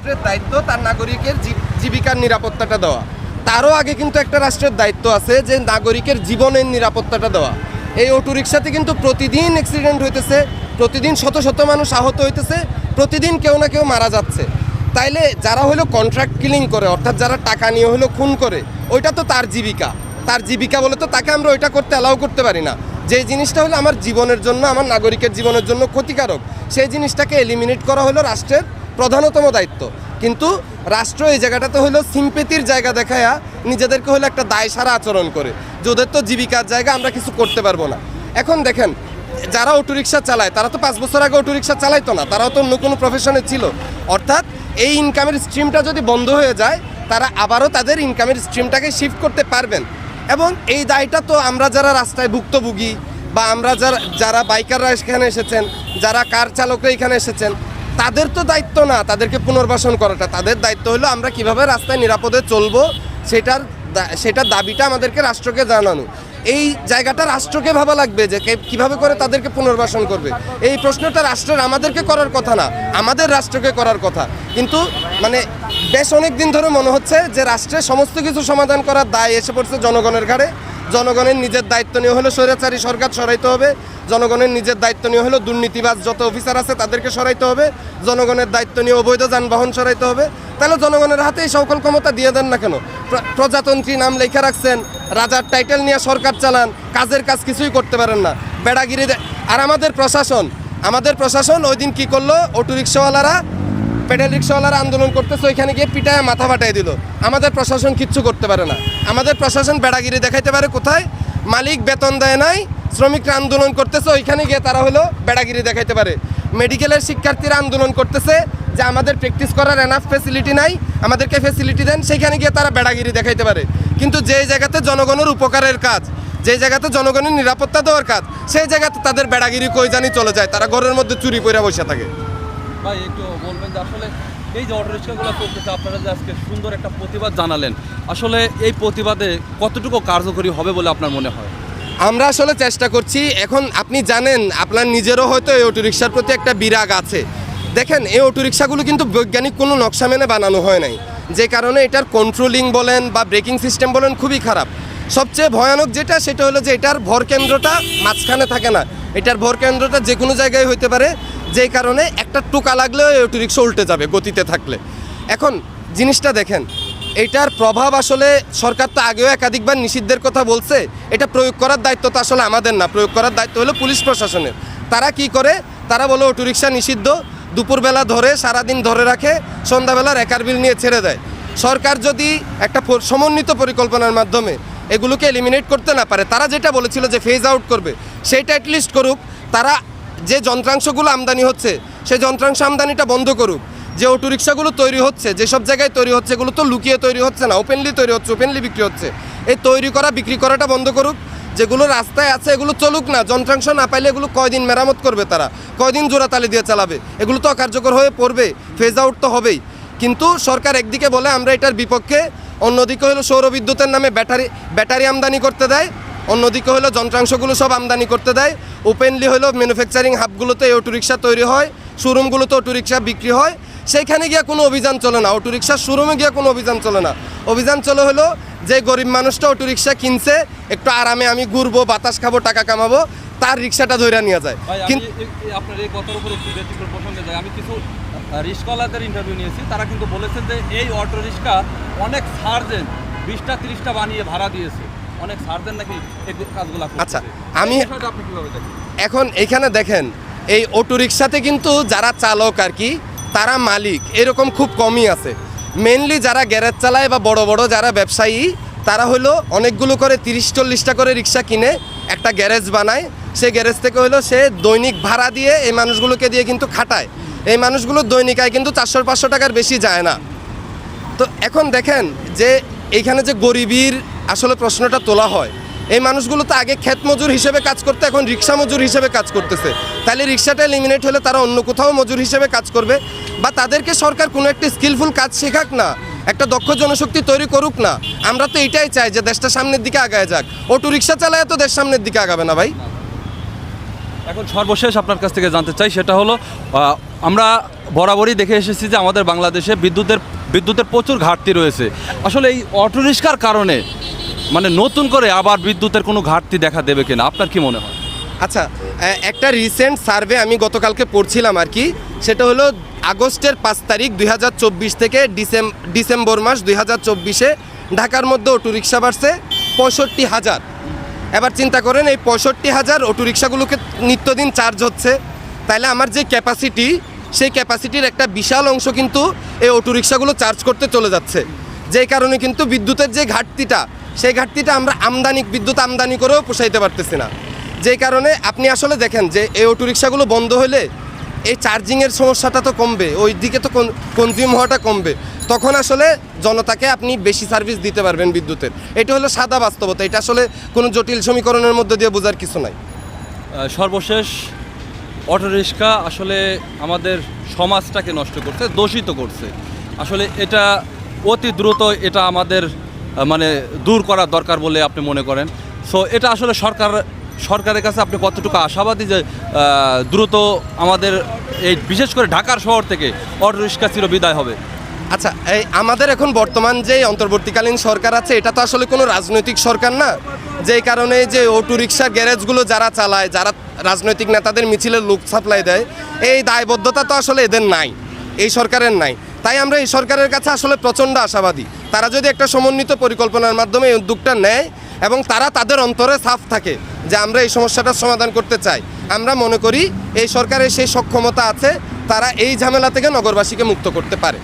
রাষ্ট্রের দায়িত্ব তার নাগরিকের জীবিকার নিরাপত্তাটা দেওয়া। তারও আগে কিন্তু একটা রাষ্ট্রের দায়িত্ব আছে যে নাগরিকের জীবনের নিরাপত্তাটা দেওয়া। এই অটোরিকশাতে কিন্তু প্রতিদিন অ্যাক্সিডেন্ট হইতেছে, প্রতিদিন শত শত মানুষ আহত হইতেছে, প্রতিদিন কেউ না কেউ মারা যাচ্ছে। তাইলে যারা হলো কন্ট্রাক্ট কিলিং করে, অর্থাৎ যারা টাকা নিয়ে হলো খুন করে, ওইটা তো তার জীবিকা বলে তো তাকে আমরা ওইটা করতে অ্যালাউ করতে পারি না। যে জিনিসটা হলো আমার জীবনের জন্য, আমার নাগরিকের জীবনের জন্য ক্ষতিকারক, সেই জিনিসটাকে এলিমিনেট করা হলো রাষ্ট্রের প্রধানতম দায়িত্ব। কিন্তু রাষ্ট্র এই জায়গাটাতে হলো সিম্পেথির জায়গা দেখায়া নিজেদেরকে হলো একটা দায়সারা আচরণ করে, যে ওদের তো জীবিকার জায়গা, আমরা কিছু করতে পারবো না। এখন দেখেন, যারা অটোরিকশা চালায় তারা তো 5 বছর আগে অটোরিকশা চালাইতো না, তারাও তো অন্য কোনো প্রফেশনে ছিল। অর্থাৎ এই ইনকামের স্ট্রিমটা যদি বন্ধ হয়ে যায়, তারা আবারও তাদের ইনকামের স্ট্রিমটাকে শিফট করতে পারবেন। এবং এই দায়টা তো আমরা যারা রাস্তায় ভুক্তভোগী, বা আমরা যারা বাইকাররা এখানে এসেছেন, যারা কার চালকরা এখানে এসেছেন, তাদের তো দায়িত্ব না তাদেরকে পুনর্বাসন করাটা। তাদের দায়িত্ব হলো আমরা কিভাবে রাস্তায় নিরাপদে চলবো, সেটার দাবিটা আমাদেরকে রাষ্ট্রকে জানানো। এই জায়গাটা রাষ্ট্রকে ভাবা লাগবে যে কিভাবে করে তাদেরকে পুনর্বাসন করবে। এই প্রশ্নটা রাষ্ট্রের আমাদেরকে করার কথা না, আমাদের রাষ্ট্রকে করার কথা। কিন্তু মানে বেশ অনেক দিন ধরে মনে হচ্ছে যে রাষ্ট্রের সমস্ত কিছু সমাধান করার দায় এসে পড়ছে জনগণের ঘাড়ে। জনগণের নিজের দায়িত্ব নিয়ে হলো স্বৈরাচারী সরকার সরাইতে হবে, জনগণের নিজের দায়িত্ব নিয়ে হলো দুর্নীতিবাজ যত অফিসার আছে তাদেরকে সরাইতে হবে, জনগণের দায়িত্ব নিয়ে অবৈধ যানবাহন সরাইতে হবে। তাহলে জনগণের হাতে এই সকল ক্ষমতা দিয়ে দেন না কেন? প্রজাতন্ত্রী নাম লেখা রাখছেন, রাজার টাইটেল নিয়ে সরকার চালান, কাজের কাজ কিছুই করতে পারেন না, বেড়াগিরি। আর আমাদের প্রশাসন ওই দিন কী করলো? অটোরিক্সাওয়ালারা, পেডেল রিক্সাওয়ালারা আন্দোলন করতেছে, ওইখানে গিয়ে পিটায় মাথা ফাটাই দিল। আমাদের প্রশাসন কিচ্ছু করতে পারে না। আমাদের প্রশাসন বেড়াগিরি দেখাইতে পারে কোথায়? মালিক বেতন দেয় নাই, শ্রমিকরা আন্দোলন করতেছে, ওইখানে গিয়ে তারা হলো বেড়াগিরি দেখাইতে পারে। মেডিকেলের শিক্ষার্থীরা আন্দোলন করতেছে যে আমাদের প্র্যাকটিস করার এনাফ ফেসিলিটি নাই, আমাদেরকে ফেসিলিটি দেন, সেইখানে গিয়ে তারা বেড়াগিরি দেখাইতে পারে। কিন্তু যেই জায়গাতে জনগণের উপকারের কাজ, যেই জায়গাতে জনগণের নিরাপত্তা দেওয়ার কাজ, সেই জায়গাতে তাদের বেড়াগিরি কই জানি চলে যায়, তারা ঘরের মধ্যে চুরি পইরা বসে থাকে। ভাই একটু বলবেন যে আসলে এই যে অটোরিক্সাগুলো চলতেছে, আপনারা যে আজকে সুন্দর একটা প্রতিবাদ জানালেন, আসলে এই প্রতিবাদে কতটুকু কার্যকরী হবে বলে আপনার মনে হয়? আমরা আসলে চেষ্টা করছি। এখন আপনি জানেন, আপনার নিজেরও হয়তো এই অটোরিক্সার প্রতি একটা বিরাগ আছে। দেখেন, এই অটোরিক্সাগুলো কিন্তু বৈজ্ঞানিক কোনো নকশা মেনে বানানো হয় নাই, যে কারণে এটার কন্ট্রোলিং বলেন বা ব্রেকিং সিস্টেম বলেন খুবই খারাপ। সবচেয়ে ভয়ানক যেটা, সেটা হলো যে এটার ভর কেন্দ্রটা মাঝখানে থাকে না, এটার ভর কেন্দ্রটা যে কোনো জায়গায় হইতে পারে, যেই কারণে একটা টোকা লাগলেও এই অটোরিক্সা উল্টে যাবে গতিতে থাকলে। এখন জিনিসটা দেখেন, এটার প্রভাব আসলে সরকার তো আগেও একাধিকবার নিষিদ্ধের কথা বলছে, এটা প্রয়োগ করার দায়িত্ব তো আসলে আমাদের না, প্রয়োগ করার দায়িত্ব হলো পুলিশ প্রশাসনের। তারা কি করে? তারা বলে অটোরিক্সা নিষিদ্ধ, দুপুরবেলা ধরে সারাদিন ধরে রাখে, সন্ধ্যাবেলা রেকার বিল নিয়ে ছেড়ে দেয়। সরকার যদি একটা সমন্বিত পরিকল্পনার মাধ্যমে এগুলোকে এলিমিনেট করতে না পারে, তারা যেটা বলেছিল যে ফেজ আউট করবে, সেইটা অ্যাটলিস্ট করুক। তারা যে যন্ত্রাংশগুলো আমদানি হচ্ছে, সেই যন্ত্রাংশ আমদানিটা বন্ধ করুক। যে অটোরিক্সাগুলো তৈরি হচ্ছে, যেসব জায়গায় তৈরি হচ্ছে, এগুলো তো লুকিয়ে তৈরি হচ্ছে না, ওপেনলি তৈরি হচ্ছে, ওপেনলি বিক্রি হচ্ছে। এই তৈরি করা বিক্রি করাটা বন্ধ করুক। যেগুলো রাস্তায় আছে এগুলো চলুক না, যন্ত্রাংশ না পাইলে এগুলো কয়দিন মেরামত করবে, তারা কয়দিন জোড়াতালি দিয়ে চালাবে? এগুলো তো অকার্যকর হয়ে পড়বে, ফেজ আউট তো হবেই। কিন্তু সরকার একদিকে বলে আমরা এটার বিপক্ষে, অন্যদিকে হলো সৌর বিদ্যুতের নামে ব্যাটারি আমদানি করতে দেয়, অন্যদিকে হলো যন্ত্রাংশগুলো সব আমদানি করতে দেয়। ওপেনলি হলো ম্যানুফ্যাকচারিং হাবগুলোতে অটোরিক্সা তৈরি হয়, শোরুমগুলোতে অটোরিক্সা বিক্রি হয়, সেইখানে গিয়ে কোনো অভিযান চলে না। অটোরিক্সার শোরুমে গিয়ে কোনো অভিযান চলে না। অভিযান চলে হলো যে গরিব মানুষটা অটোরিক্সা কিনছে, একটু আরামে আমি ঘুরবো, বাতাস খাবো, টাকা কামাবো, তার রিক্সাটা ধরে নিয়ে যায়। কিন্তু আপনার এই কথার উপরে একটু ব্যতিক্রম প্রসঙ্গে যায়, আমি কিছু রিক্সাওয়ালাদের ইন্টারভিউ নিয়েছি, তারা কিন্তু বলেছেন যে এই অটোরিক্সা অনেক সার্জেন্ট 20টা 30টা বানিয়ে ভাড়া দিয়েছে, অনেক সার্জেন্ট নাকি এই কাজগুলো। আচ্ছা, আমি আপনি কীভাবে দেখেন? এখন এখানে দেখেন, এই অটোরিক্সাতে কিন্তু যারা চালক আর কি, তারা মালিক এরকম খুব কমই আছে। মেনলি যারা গ্যারেজ চালায় বা বড় বড় যারা ব্যবসায়ী, তারা হলো অনেকগুলো করে 30-40টা করে রিক্সা কিনে একটা গ্যারেজ বানায়। সেই গ্যারেজ থেকে হলো সে দৈনিক ভাড়া দিয়ে এই মানুষগুলোকে দিয়ে কিন্তু খাটায়। এই মানুষগুলো দৈনিক আয় কিন্তু 400-500 টাকার বেশি যায় না। তো এখন দেখেন যে এইখানে যে গরিবীর আসলে প্রশ্নটা তোলা হয়, এই মানুষগুলো তো আগে ক্ষেত মজুর হিসেবে কাজ করতে, এখন রিক্সা মজুর হিসেবে কাজ করতেছে। তাহলে রিক্সাটা এলিমিনেট হলে তারা অন্য কোথাও মজুর হিসেবে কাজ করবে, বা তাদেরকে সরকার কোনো একটা স্কিলফুল কাজ শেখাক না, একটা দক্ষ জনশক্তি তৈরি করুক না। আমরা তো এটাই চাই যে দেশটা সামনের দিকে আগায় যাক। অটো রিক্সা চালায় তো দেশ সামনের দিকে আগাবে না ভাই। এখন সর্বশেষ আপনার কাছ থেকে জানতে চাই সেটা হলো আমরা বরাবরই দেখে এসেছি যে আমাদের বাংলাদেশে বিদ্যুতের প্রচুর ঘাটতি রয়েছে। আসলে এই অটোরিক্সার কারণে মানে নতুন করে আবার বিদ্যুতের কোনো ঘাটতি দেখা দেবে কিনা আপনার কি মনে হয়? আচ্ছা, একটা রিসেন্ট সার্ভে আমি গতকালকে পড়ছিলাম আর কি, সেটা হলো আগস্টের 5 তারিখ 2024 থেকে ডিসেম্বর মাস 2024-এ ঢাকার মধ্যে অটোরিক্সা বাড়ছে 65,000। এবার চিন্তা করেন এই 65,000 অটোরিক্সাগুলোকে নিত্যদিন চার্জ হচ্ছে, তাহলে আমার যে ক্যাপাসিটি সেই ক্যাপাসিটির একটা বিশাল অংশ কিন্তু এই অটোরিক্সাগুলো চার্জ করতে চলে যাচ্ছে। যেই কারণে কিন্তু বিদ্যুতের যে ঘাটতিটা, সেই ঘাটতিটা আমরা বিদ্যুৎ আমদানি করেও পোষাইতে পারতেছি না। যেই কারণে আপনি আসলে দেখেন যে এই অটোরিক্সাগুলো বন্ধ হলে এই চার্জিংয়ের সমস্যাটা তো কমবে, ওই দিকে তো কনজিউম হওয়াটা কমবে, তখন আসলে জনতাকে আপনি বেশি সার্ভিস দিতে পারবেন বিদ্যুতের। এটা হলো সাদা বাস্তবতা, এটা আসলে কোনো জটিল সমীকরণের মধ্যে দিয়ে বোঝার কিছু নাই। সর্বশেষ অটোরিক্সা আসলে আমাদের সমাজটাকে নষ্ট করছে, দূষিত করছে। আসলে এটা অতি দ্রুত এটা আমাদের মানে দূর করা দরকার বলে আপনি মনে করেন? সো এটা আসলে সরকারের কাছে আপনি কতটুকু আশাবাদী যে দ্রুত আমাদের এই বিশেষ করে ঢাকার শহর থেকে অটোরিক্সা চিরবিদায় হবে? আচ্ছা, এই আমাদের এখন বর্তমান যে অন্তর্বর্তীকালীন সরকার আছে, এটা তো আসলে কোনো রাজনৈতিক সরকার না। যেই কারণে যে অটোরিক্সা গ্যারেজগুলো যারা চালায়, যারা রাজনৈতিক নেতাদের মিছিলের লোক সাপ্লাই দেয়, এই দায়বদ্ধতা তো আসলে এদের নাই, এই সরকারের নাই। তাই আমরা এই সরকারের কাছে আসলে প্রচণ্ড আশাবাদী। তারা যদি একটা সমন্বিত পরিকল্পনার মাধ্যমে এই উদ্যোগটা নেয় এবং তারা তাদের অন্তরে সাফ থাকে যে আমরা এই সমস্যাটার সমাধান করতে চাই, আমরা মনে করি এই সরকারের সেই সক্ষমতা আছে, তারা এই ঝামেলা থেকে নগরবাসীকে মুক্ত করতে পারে।